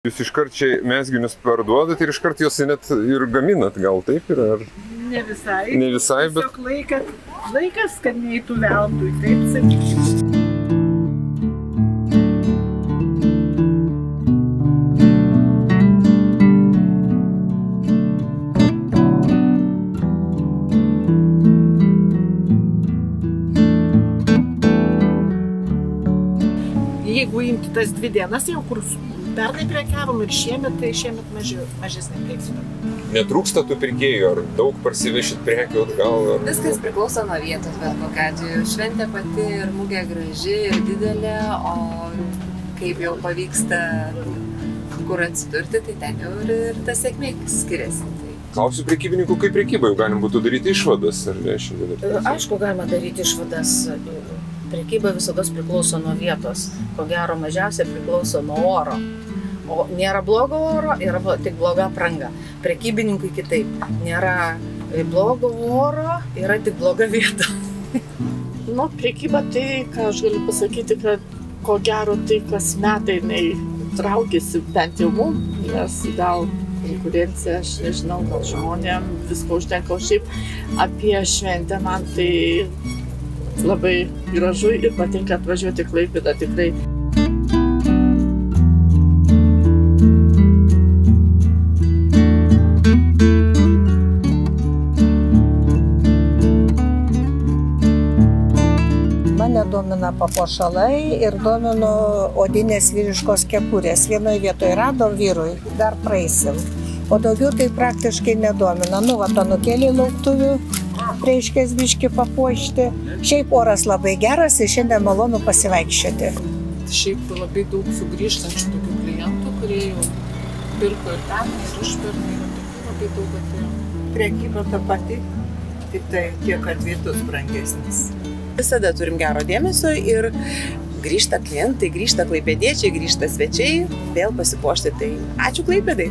Jūs iškart čia mezginius parduodat ir iškart juos net ir gaminat, gal taip yra? Ar... Ne visai. Ne visai, bet... Tiesiog laikas, kad neįtų veltui, taip sakyčiau. Jeigu imti tas 2 dienas, jau kur pernai prekiavom ir šiemet, tai šiemet mažesnė prekyba. Netrūksta tų pirkėjų, ar daug parsivešit prekių atgal? Ar... Viskas priklauso nuo vietos, bet kokiu atveju. Šventė pati ir mugė graži ir didelė, o kaip jau pavyksta kur atsidurti, tai ten jau ir ta sėkmė skiriasi. Klausiu prekybininkų, kaip prekyba, jau galim būtų daryti išvadas, ar ne šiandien? Aišku, galima daryti išvadas. Prekyba visada priklauso nuo vietos. Ko gero, mažiausiai priklauso nuo oro. O nėra blogo oro, yra tik bloga apranga. Prekybininkui kitaip. Nėra blogo oro, yra tik bloga vieta. Nu, prekyba tai, ką aš galiu pasakyti, kad ko gero tai, kas metai jinai traukiasi bent jau mum, nes gal konkurencija, aš nežinau, gal žmonėm visko užtenka, o šiaip apie šventę man tai labai gražu ir patinka atvažiuoti į Klaipėdą tikrai. Mane domina papuošalai ir domino odinės vyriškos kepurės. Vienoje vietoje radom vyrui, dar praeisim. O daugiau tai praktiškai nedomina. Nu, va, anūkėliai lauktuvių, reiškės biškį papuošti. Šiaip oras labai geras ir šiandien malonu pasivaikščioti. Šiaip labai daug sugrįžtančių tokių klientų, kurie jau pirko ir ten, ir užpernai, ir labai daug atėjo. Prekyba ta pati, tik tai tiek, kad vietos brangesnis. Visada turim gero dėmesio ir grįžta klientai, grįžta klaipėdiečiai, grįžta svečiai, vėl pasipuošti. Tai ačiū Klaipėdai!